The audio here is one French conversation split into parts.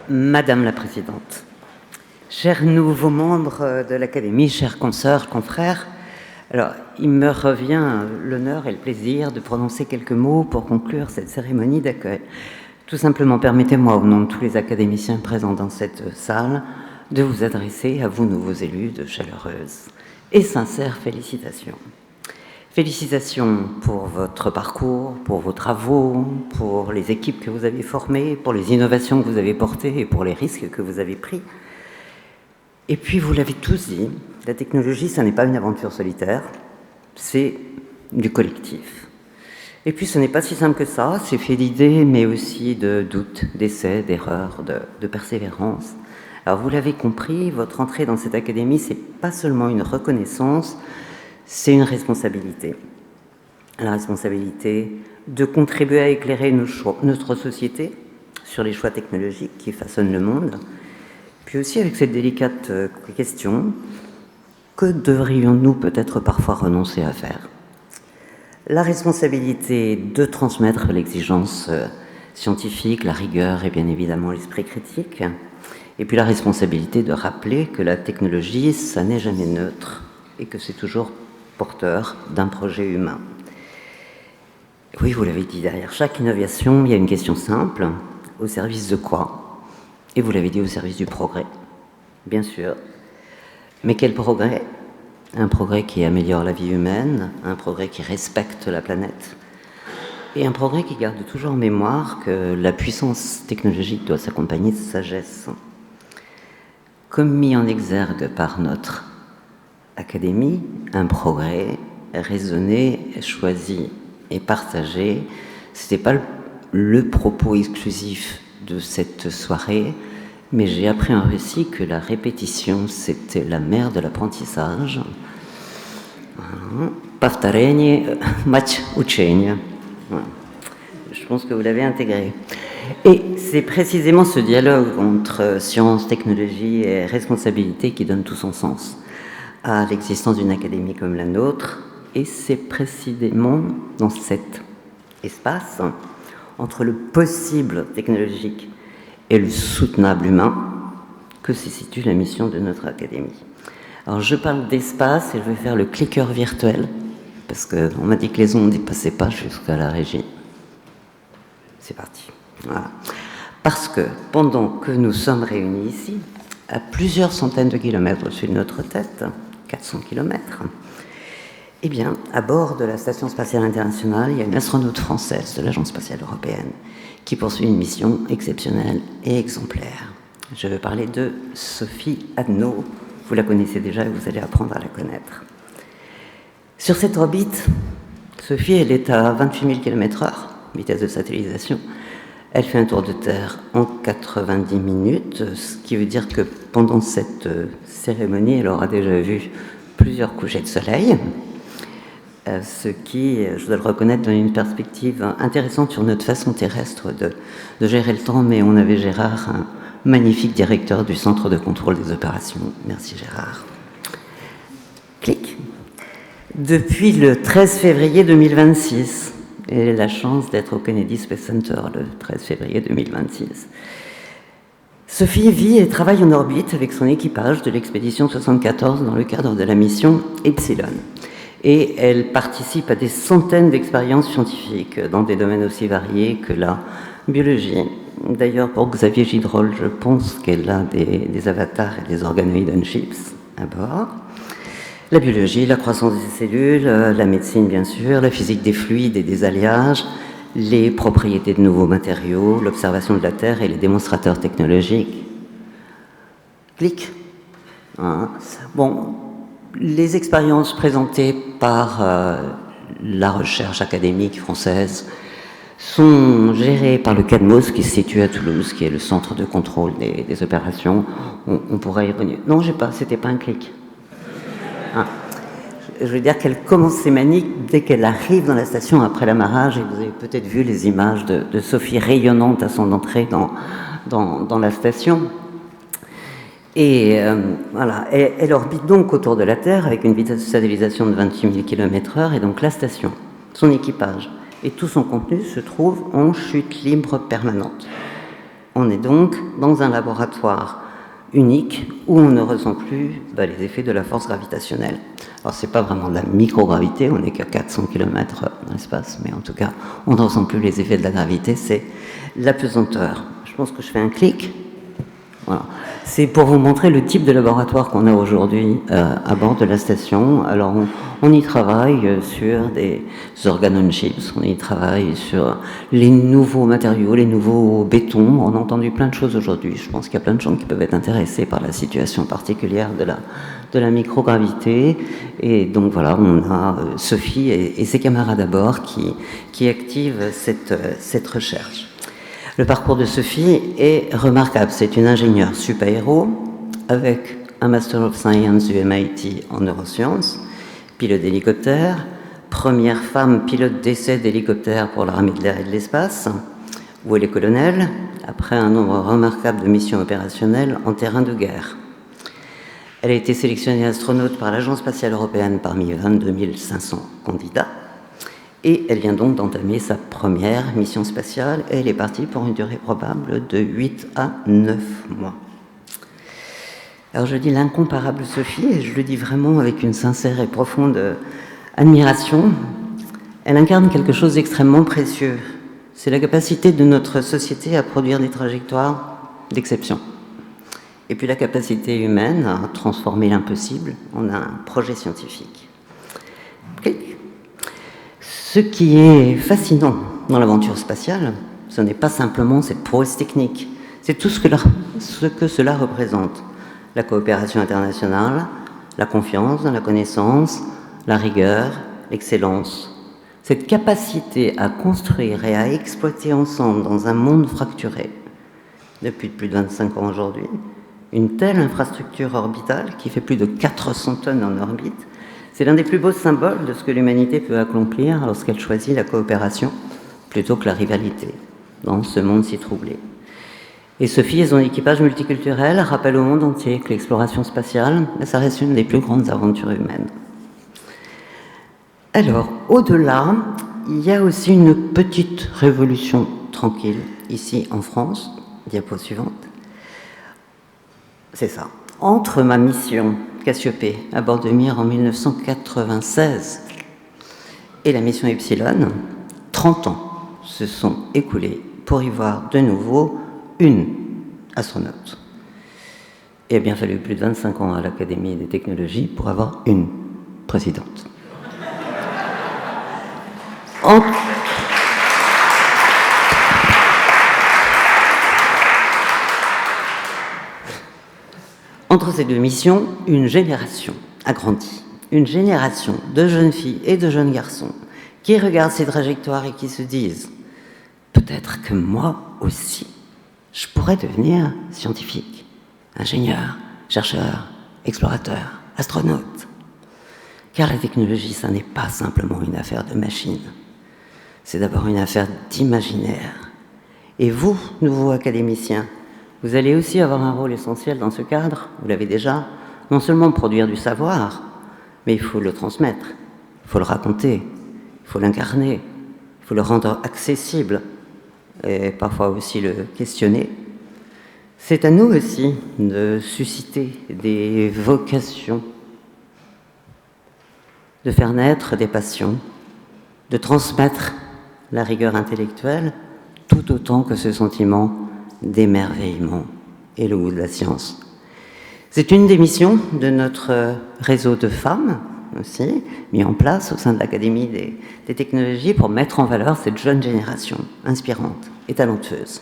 Madame la Présidente, chers nouveaux membres de l'Académie, chers consoeurs, confrères, alors, il me revient l'honneur et le plaisir de prononcer quelques mots pour conclure cette cérémonie d'accueil. Tout simplement, permettez-moi, au nom de tous les académiciens présents dans cette salle, de vous adresser à vous, nouveaux élus, de chaleureuses et sincères félicitations. Félicitations pour votre parcours, pour vos travaux, pour les équipes que vous avez formées, pour les innovations que vous avez portées et pour les risques que vous avez pris. Et puis, vous l'avez tous dit, la technologie, ça n'est pas une aventure solitaire, c'est du collectif. Et puis, ce n'est pas si simple que ça, c'est fait d'idées, mais aussi de doutes, d'essais, d'erreurs, de persévérance. Alors, vous l'avez compris, votre entrée dans cette académie, c'est pas seulement une reconnaissance, c'est une responsabilité. La responsabilité de contribuer à éclairer notre société sur les choix technologiques qui façonnent le monde, puis aussi avec cette délicate question, que devrions-nous peut-être parfois renoncer à faire? La responsabilité de transmettre l'exigence scientifique, la rigueur et bien évidemment l'esprit critique, et puis la responsabilité de rappeler que la technologie, ça n'est jamais neutre et que c'est toujours porteur d'un projet humain. Oui, vous l'avez dit, derrière chaque innovation, il y a une question simple, au service de quoi? Et vous l'avez dit, au service du progrès, bien sûr. Mais quel progrès? Un progrès qui améliore la vie humaine, un progrès qui respecte la planète, et un progrès qui garde toujours en mémoire que la puissance technologique doit s'accompagner de sagesse. Comme mis en exergue par notre académie, un progrès raisonné, choisi et partagé, ce n'était pas le propos exclusif de cette soirée, mais j'ai appris en récit que la répétition, c'était la mère de l'apprentissage. Повторение, мать учения. Je pense que vous l'avez intégré. Et c'est précisément ce dialogue entre science, technologie et responsabilité qui donne tout son sens à l'existence d'une académie comme la nôtre. Et c'est précisément dans cet espace, entre le possible technologique et le soutenable humain, que se situe la mission de notre académie. Alors je parle d'espace et je vais faire le clicker virtuel, parce qu'on m'a dit que les ondes ne passaient pas jusqu'à la régie. C'est parti. Voilà. Parce que pendant que nous sommes réunis ici, à plusieurs centaines de kilomètres au-dessus de notre tête, 400 kilomètres, eh bien, à bord de la Station spatiale internationale, il y a une astronaute française de l'Agence spatiale européenne qui poursuit une mission exceptionnelle et exemplaire. Je veux parler de Sophie Adno. Vous la connaissez déjà et vous allez apprendre à la connaître. Sur cette orbite, Sophie, elle est à 28 000 km/h, vitesse de satellisation. Elle fait un tour de Terre en 90 minutes, ce qui veut dire que pendant cette cérémonie, elle aura déjà vu plusieurs couchers de soleil. Ce qui, je dois le reconnaître, donne une perspective intéressante sur notre façon terrestre de gérer le temps, mais on avait Gérard, un magnifique directeur du Centre de contrôle des opérations. Merci Gérard. Clic. Depuis le 13 février 2026, et la chance d'être au Kennedy Space Center le 13 février 2026, Sophie vit et travaille en orbite avec son équipage de l'expédition 74 dans le cadre de la mission Epsilon. Et elle participe à des centaines d'expériences scientifiques dans des domaines aussi variés que la biologie. D'ailleurs, pour Xavier Gidrol, je pense qu'elle a des avatars et des organoïdes on chips à bord. La biologie, la croissance des cellules, la médecine bien sûr, la physique des fluides et des alliages, les propriétés de nouveaux matériaux, l'observation de la Terre et les démonstrateurs technologiques. Clic. Bon, les expériences présentées par la recherche académique française sont gérées par le CADMOS qui se situe à Toulouse, qui est le centre de contrôle des opérations. On pourrait y revenir. Non, c'était pas un clic. Je veux dire qu'elle commence ses maniques dès qu'elle arrive dans la station après l'amarrage, et vous avez peut-être vu les images de Sophie rayonnante à son entrée dans la station. Et voilà, elle orbite donc autour de la Terre avec une vitesse de satellisation de 28 000 km/h, et donc la station, son équipage et tout son contenu se trouvent en chute libre permanente. On est donc dans un laboratoire unique où on ne ressent plus les effets de la force gravitationnelle. Alors c'est pas vraiment de la microgravité, on n'est qu'à 400 km dans l'espace, mais en tout cas on ne ressent plus les effets de la gravité, c'est la pesanteur. Je pense que je fais un clic. Voilà. C'est pour vous montrer le type de laboratoire qu'on a aujourd'hui à bord de la station. Alors on y travaille sur des organ-on-chips, on y travaille sur les nouveaux matériaux, les nouveaux bétons. On a entendu plein de choses aujourd'hui. Je pense qu'il y a plein de gens qui peuvent être intéressés par la situation particulière de la microgravité. Et donc voilà, on a Sophie et ses camarades à bord qui activent cette recherche. Le parcours de Sophie est remarquable. C'est une ingénieure super-héros avec un Master of Science du MIT en neurosciences, pilote d'hélicoptère, première femme pilote d'essai d'hélicoptère pour l'armée de l'air et de l'espace, où elle est colonel, après un nombre remarquable de missions opérationnelles en terrain de guerre. Elle a été sélectionnée astronaute par l'Agence spatiale européenne parmi 22 500 candidats. Et elle vient donc d'entamer sa première mission spatiale et elle est partie pour une durée probable de 8 à 9 mois. Alors je dis l'incomparable Sophie, et je le dis vraiment avec une sincère et profonde admiration. Elle incarne quelque chose d'extrêmement précieux. C'est la capacité de notre société à produire des trajectoires d'exception. Et puis la capacité humaine à transformer l'impossible en un projet scientifique. Ce qui est fascinant dans l'aventure spatiale, ce n'est pas simplement cette prouesse technique, c'est tout ce que cela représente. La coopération internationale, la confiance dans la connaissance, la rigueur, l'excellence. Cette capacité à construire et à exploiter ensemble dans un monde fracturé, depuis plus de 25 ans aujourd'hui, une telle infrastructure orbitale qui fait plus de 400 tonnes en orbite, c'est l'un des plus beaux symboles de ce que l'humanité peut accomplir lorsqu'elle choisit la coopération plutôt que la rivalité dans ce monde si troublé. Et Sophie et son équipage multiculturel rappellent au monde entier que l'exploration spatiale, ça reste une des plus grandes aventures humaines. Alors, au-delà, il y a aussi une petite révolution tranquille, ici en France. Diapo suivante. C'est ça. Entre ma mission Cassiopée à bord de Mir en 1996 et la mission Epsilon, 30 ans se sont écoulés pour y voir de nouveau une astronaute. Il a bien fallu plus de 25 ans à l'Académie des technologies pour avoir une présidente. Entre ces deux missions, une génération a grandi. Une génération de jeunes filles et de jeunes garçons qui regardent ces trajectoires et qui se disent « Peut-être que moi aussi, je pourrais devenir scientifique, ingénieur, chercheur, explorateur, astronaute. » Car la technologie, ça n'est pas simplement une affaire de machine. C'est d'abord une affaire d'imaginaire. Et vous, nouveaux académiciens, vous allez aussi avoir un rôle essentiel dans ce cadre. Vous l'avez déjà, non seulement produire du savoir, mais il faut le transmettre, il faut le raconter, il faut l'incarner, il faut le rendre accessible et parfois aussi le questionner. C'est à nous aussi de susciter des vocations, de faire naître des passions, de transmettre la rigueur intellectuelle tout autant que ce sentiment d'émerveillement et le goût de la science. C'est une des missions de notre réseau de femmes aussi, mis en place au sein de l'Académie des technologies pour mettre en valeur cette jeune génération inspirante et talentueuse.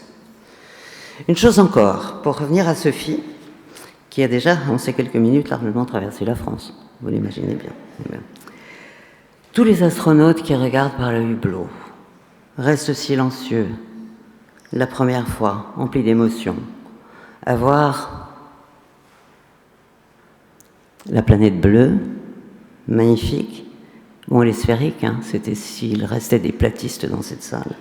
Une chose encore, pour revenir à Sophie, qui a déjà, en ces quelques minutes, largement traversé la France. Vous l'imaginez bien. Tous les astronautes qui regardent par le hublot restent silencieux, la première fois, emplis d'émotions, à voir la planète bleue, magnifique. Bon, elle est sphérique, hein, c'était s'il restait des platistes dans cette salle.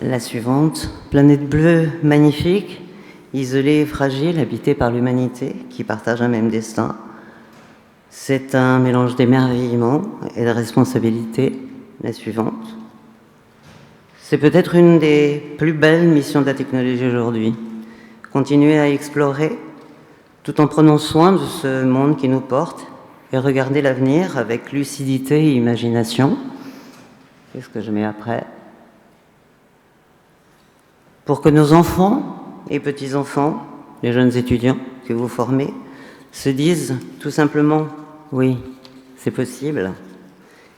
La suivante, planète bleue, magnifique, isolée et fragile, habitée par l'humanité, qui partage un même destin. C'est un mélange d'émerveillement et de responsabilité. La suivante. C'est peut-être une des plus belles missions de la technologie aujourd'hui. Continuer à explorer tout en prenant soin de ce monde qui nous porte et regarder l'avenir avec lucidité et imagination. Qu'est-ce que je mets après? Pour que nos enfants et petits-enfants, les jeunes étudiants que vous formez, se disent tout simplement « oui, c'est possible »,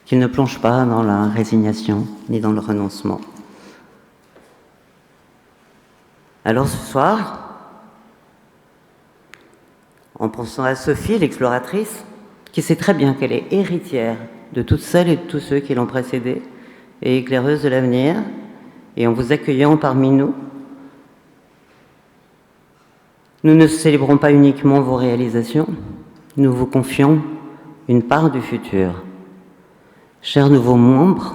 qu'ils ne plongent pas dans la résignation ni dans le renoncement. Alors ce soir, en pensant à Sophie, l'exploratrice, qui sait très bien qu'elle est héritière de toutes celles et de tous ceux qui l'ont précédée et éclaireuse de l'avenir, et en vous accueillant parmi nous, nous ne célébrons pas uniquement vos réalisations, nous vous confions une part du futur. Chers nouveaux membres,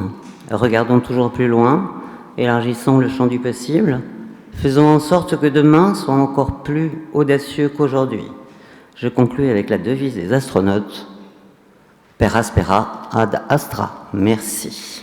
regardons toujours plus loin, élargissons le champ du possible, faisons en sorte que demain soit encore plus audacieux qu'aujourd'hui. Je conclus avec la devise des astronautes, Per aspera ad astra. Merci.